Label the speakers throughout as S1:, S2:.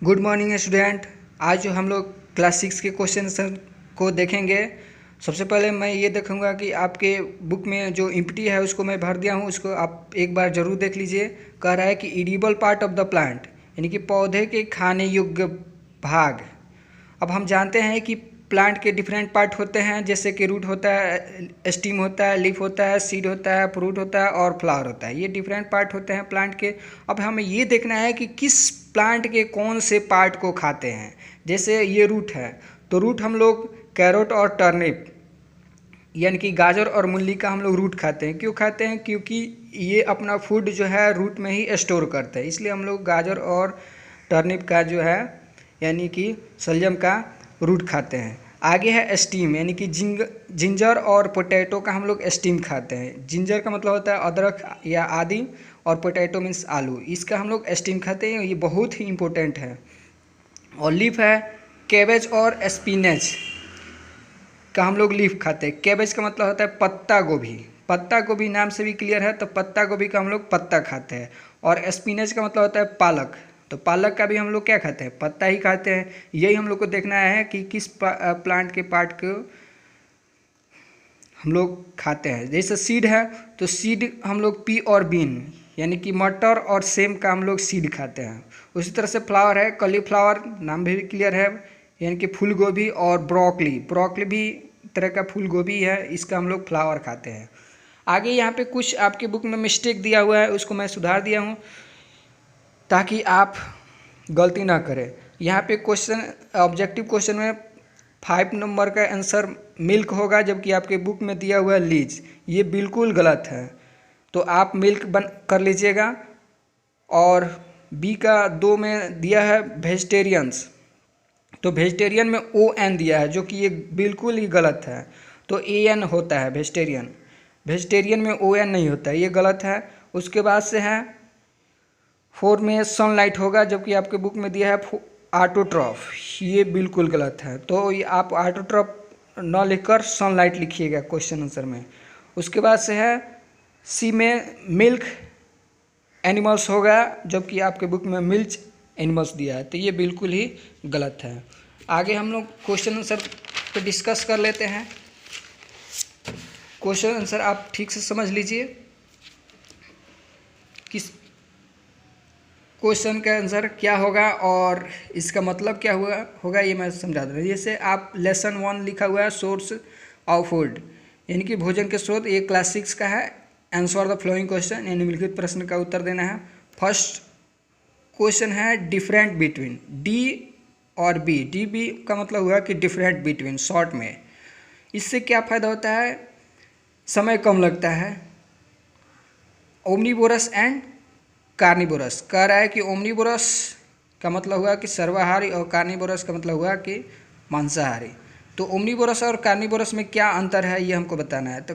S1: Good morning student. आज जो हम लोग क्लास 6 के क्वेश्चन को देखेंगे। सबसे पहले मैं ये देखूंगा कि आपके बुक में जो इम्प्टी है उसको मैं भर दिया हूँ, उसको आप एक बार ज़रूर देख लीजिए। कह रहा है कि edible part of the plant, यानी कि पौधे के खाने योग्य भाग। अब हम जानते हैं कि प्लांट के डिफरेंट पार्ट होते हैं, जैसे कि रूट होता है, स्टीम होता है, लीफ होता है, सीड होता है, फ्रूट होता है और फ्लावर होता है। ये डिफरेंट पार्ट होते हैं प्लांट के। अब हमें ये देखना है कि किस प्लांट के कौन से पार्ट को खाते हैं। जैसे ये रूट है, तो रूट हम लोग कैरोट और टर्निप यानी कि गाजर और मूली का हम लोग रूट खाते हैं। क्यों खाते हैं? क्योंकि ये अपना फूड जो है रूट में ही स्टोर करते हैं, इसलिए हम लोग गाजर और टर्निप का जो है यानी कि शलजम का रूट खाते हैं। आगे है स्टीम, यानी कि जिंजर और पोटैटो का हम लोग स्टीम खाते हैं। जिंजर का मतलब होता है अदरक या आदि, और पोटैटो मीन्स आलू, इसका हम लोग स्टीम खाते हैं। ये बहुत ही इम्पोर्टेंट है। और लीफ है कैबेज और स्पिनच का हम लोग लीफ खाते हैं। कैबेज का मतलब होता है पत्ता गोभी, पत्ता गोभी नाम से भी क्लियर है, तो पत्ता गोभी का हम लोग पत्ता खाते हैं। और स्पिनच का मतलब होता है पालक, तो पालक का भी हम लोग क्या खाते हैं? पत्ता ही खाते हैं। यही हम लोग को देखना है कि किस प्लांट के पार्ट को हम लोग खाते हैं। जैसे सीड है, तो सीड हम लोग पी और बीन यानी कि मटर और सेम का हम लोग सीड खाते हैं। उसी तरह से फ्लावर है, कॉलीफ्लावर नाम भी क्लियर है, यानी कि फूल गोभी, और ब्रोकली, ब्रोकली भी तरह का फूल गोभी है, इसका हम लोग फ्लावर खाते हैं। आगे यहाँ पे कुछ आपके बुक में मिस्टेक दिया हुआ है, उसको मैं सुधार दिया हूँ ताकि आप गलती ना करें। यहाँ पे क्वेश्चन ऑब्जेक्टिव क्वेश्चन में 5 नंबर का आंसर मिल्क होगा, जबकि आपके बुक में दिया हुआ है लीज। ये बिल्कुल गलत है, तो आप मिल्क बन कर लीजिएगा। और बी का 2 में दिया है वेजिटेरियंस, तो वेजिटेरियन में ओ एन दिया है, जो कि ये बिल्कुल ही गलत है। तो ए एन होता है वेजिटेरियन, वेजिटेरियन में ओ एन नहीं होता है, ये गलत है। उसके बाद से है 4 में सनलाइट होगा, जबकि आपके बुक में दिया है ऑटोट्रॉफ, ये बिल्कुल गलत है। तो ये आप ऑटोट्रॉफ न लिखकर सनलाइट लिखिएगा क्वेश्चन आंसर में। उसके बाद से है सी में मिल्क एनिमल्स होगा, जबकि आपके बुक में मिल्क एनिमल्स दिया है, तो ये बिल्कुल ही गलत है। आगे हम लोग क्वेश्चन आंसर पे डिस्कस कर लेते हैं। क्वेश्चन आंसर आप ठीक से समझ लीजिए, किस क्वेश्चन का आंसर क्या होगा और इसका मतलब क्या होगा ये मैं समझा दूँ। जैसे आप लेसन 1 लिखा हुआ है सोर्स ऑफ फूड, यानी कि भोजन के स्रोत, ये क्लास 6 का है। आंसर द फ्लोइंग क्वेश्चन, यानी निम्नलिखित प्रश्न का उत्तर देना है। फर्स्ट क्वेश्चन है डिफरेंट बिटवीन, डी और बी। डी बी का मतलब हुआ कि डिफरेंट बिटवीन, शॉर्ट में। इससे क्या फ़ायदा होता है? समय कम लगता है। ओमनीवोरस एंड कार्निवोरस, कह रहा है कि ओमनीवोरस का मतलब हुआ कि सर्वाहारी, और कार्निवोरस का मतलब हुआ कि मांसाहारी। तो ओमनीवोरस और कार्निवोरस में क्या अंतर है ये हमको बताना है। तो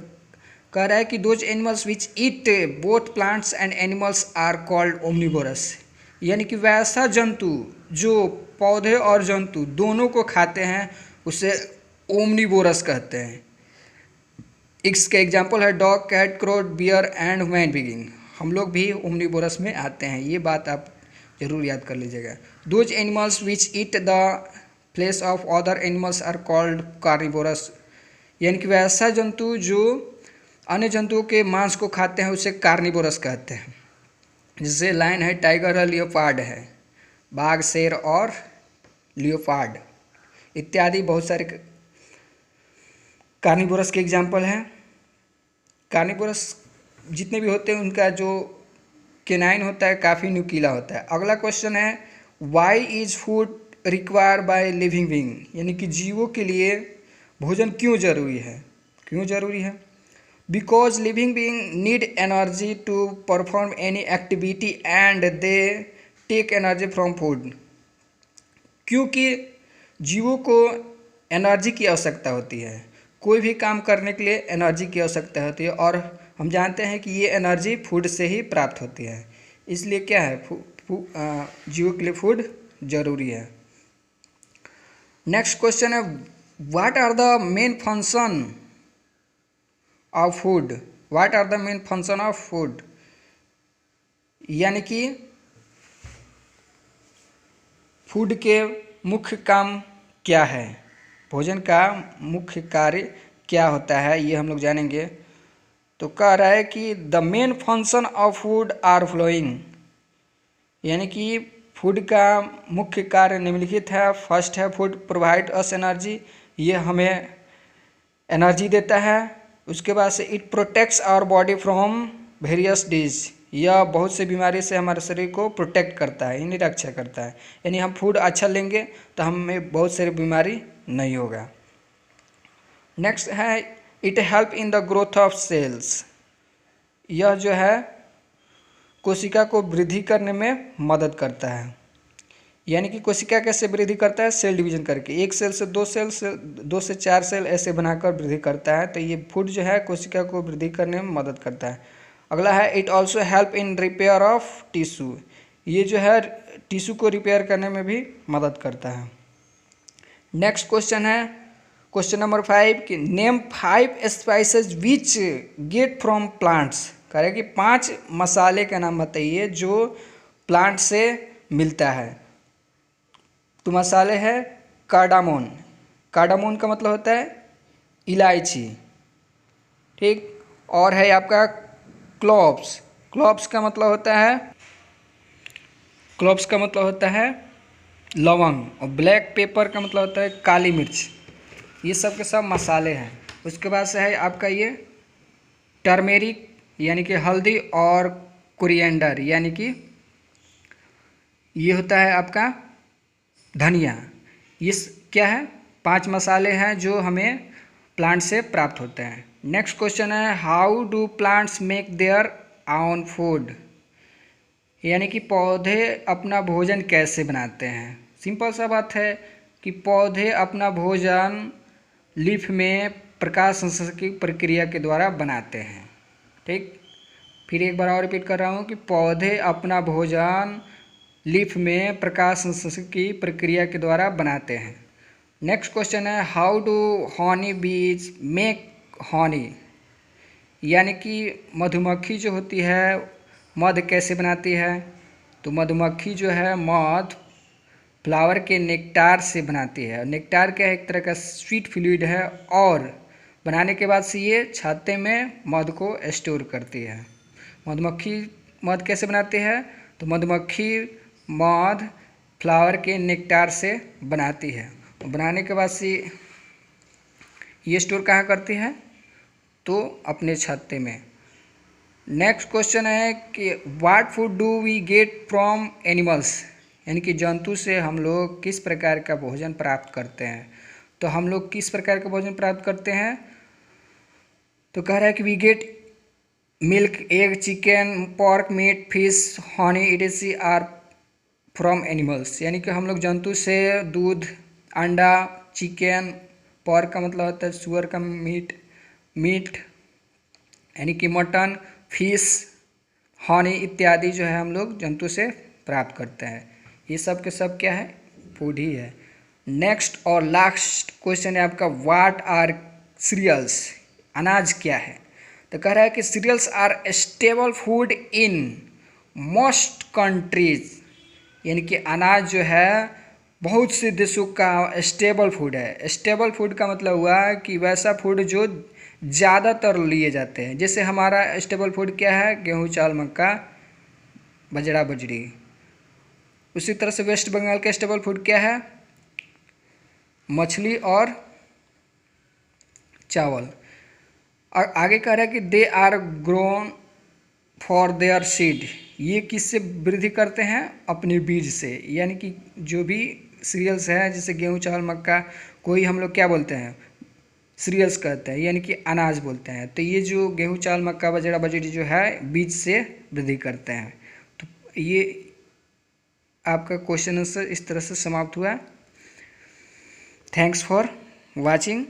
S1: कह रहा है कि those animals which eat both plants and animals are called omnivorous, यानी कि वैसा जंतु जो पौधे और जंतु दोनों को खाते हैं उसे ओमनीवोरस कहते हैं। इसके एग्जाम्पल है dog, cat, crow, bear and human being. हम लोग भी ओमनीवोरस में आते हैं, ये बात आप जरूर याद कर लीजिएगा। Those animals which eat the flesh of other animals are called carnivorous, यानी कि वैसा जंतु जो अन्य जंतुओं के मांस को खाते हैं उसे कार्निवोरस कहते हैं। जैसे लायन है, टाइगर है, लियोपार्ड है, बाघ, शेर और लियोपार्ड इत्यादि बहुत सारे कार्निवोरस के एग्जाम्पल हैं। कार्निवोरस जितने भी होते हैं उनका जो केनाइन होता है काफ़ी नुकीला होता है। अगला क्वेश्चन है why is food require by living being, यानी कि जीवों के लिए भोजन क्यों जरूरी है? क्यों जरूरी है? Because living being need energy to perform any activity and they take energy from food, क्योंकि जीवों को एनर्जी की आवश्यकता होती है। कोई भी काम करने के लिए एनर्जी की आवश्यकता होती है, और हम जानते हैं कि ये एनर्जी फूड से ही प्राप्त होती है। इसलिए क्या है, जीवों के लिए फूड जरूरी है। नेक्स्ट क्वेश्चन है what are the main function of food. What are the main function of food, यानी कि फूड के मुख्य काम क्या है, भोजन का मुख्य कार्य क्या होता है, ये हम लोग जानेंगे। तो कह रहा है कि the main function of food are flowing, यानी कि फूड का मुख्य कार्य निम्नलिखित है। फर्स्ट है फूड प्रोवाइड अस एनर्जी, ये हमें एनर्जी देता है। उसके बाद से it protects our body from various disease, यह बहुत से बीमारी से हमारे शरीर को प्रोटेक्ट करता है, यानी रक्षा करता है। यानी हम फूड अच्छा लेंगे तो हमें बहुत सारी बीमारी नहीं होगा। नेक्स्ट है it help in the growth of cells, यह जो है कोशिका को वृद्धि करने में मदद करता है। यानी कि कोशिका कैसे वृद्धि करता है, सेल डिवीजन करके, एक सेल से दो सेल से 2 से 4 सेल ऐसे बनाकर वृद्धि करता है। तो ये फूड जो है कोशिका को वृद्धि करने में मदद करता है। अगला है it also help in repair of tissue, ये जो है टिश्यू को रिपेयर करने में भी मदद करता है। नेक्स्ट क्वेश्चन है क्वेश्चन नंबर 5 कि name 5 spices which get from plants, कह रहे कि 5 मसाले का नाम बताइए जो प्लांट से मिलता है। तो मसाले है कार्डामोन, कार्डामोन का मतलब होता है इलायची, ठीक। और है आपका क्लोव्स, क्लोव्स का मतलब होता है, क्लोव्स का मतलब होता है लवंग, और ब्लैक पेपर का मतलब होता है काली मिर्च। ये सब के सब मसाले हैं। उसके बाद से है आपका ये टर्मेरिक यानी कि हल्दी, और कोरिएंडर यानी कि ये होता है आपका धनिया। ये क्या है, 5 मसाले हैं जो हमें प्लांट से प्राप्त होते हैं। नेक्स्ट क्वेश्चन है how do plants make their own food, यानी कि पौधे अपना भोजन कैसे बनाते हैं। सिंपल सा बात है कि पौधे अपना भोजन लीफ में प्रकाश संश्लेषण की प्रक्रिया के द्वारा बनाते हैं, ठीक। फिर एक बार और रिपीट कर रहा हूँ कि पौधे अपना भोजन लीफ में प्रकाश संश्लेषण की प्रक्रिया के द्वारा बनाते हैं। नेक्स्ट क्वेश्चन है हाउ डू हनी बीज मेक हनी, यानी कि मधुमक्खी जो होती है मध कैसे बनाती है। तो मधुमक्खी जो है मध फ्लावर के नेक्टार से बनाती है। नेक्टार क्या है, एक तरह का स्वीट फ्लूइड है, और बनाने के बाद से ये छत्ते में मध को स्टोर करती है। मधुमक्खी मध कैसे बनाती है, तो मधुमक्खी मध फ्लावर के नेक्टार से बनाती है। बनाने के बाद से ये स्टोर कहाँ करती है, तो अपने छत्ते में। नेक्स्ट क्वेश्चन है कि what food do we get from animals, यानी कि जंतु से हम लोग किस प्रकार का भोजन प्राप्त करते हैं। तो हम लोग किस प्रकार का भोजन प्राप्त करते हैं, तो कह रहा है कि we get milk, egg, chicken, pork, meat, fish, honey etcetera are from animals, यानी कि हम लोग जंतु से दूध, अंडा, चिकन, पोर्क का मतलब होता है सुअर का मीट, मीट यानी कि मटन, फिश, हनी इत्यादि जो है हम लोग जंतु से प्राप्त करते हैं। ये सब के सब क्या है, फूड ही है। नेक्स्ट और लास्ट क्वेश्चन है आपका व्हाट आर सीरियल्स, अनाज क्या है। तो कह रहा है कि cereals are stable food in most countries, यानी कि अनाज जो है बहुत से देशों का स्टेबल फूड है। स्टेबल फूड का मतलब हुआ कि वैसा फूड जो ज़्यादातर लिए जाते हैं। जैसे हमारा स्टेबल फूड क्या है, गेहूँ, चावल, मक्का, बजरा, बजरी। उसी तरह से वेस्ट बंगाल का स्टेबल फूड क्या है, मछली और चावल। और आगे कह रहा है कि they are grown for their seed, ये किससे वृद्धि करते हैं, अपने बीज से। यानी कि जो भी सीरियल्स हैं जैसे गेहूँ, चावल, मक्का, कोई हम लोग क्या बोलते हैं, सीरियल्स कहते हैं, यानी कि अनाज बोलते हैं। तो ये जो गेहूँ, चावल, मक्का, बजरा, बजरी जो है बीज से वृद्धि करते हैं। तो ये आपका क्वेश्चन आंसर इस तरह से समाप्त हुआ। Thanks for watching.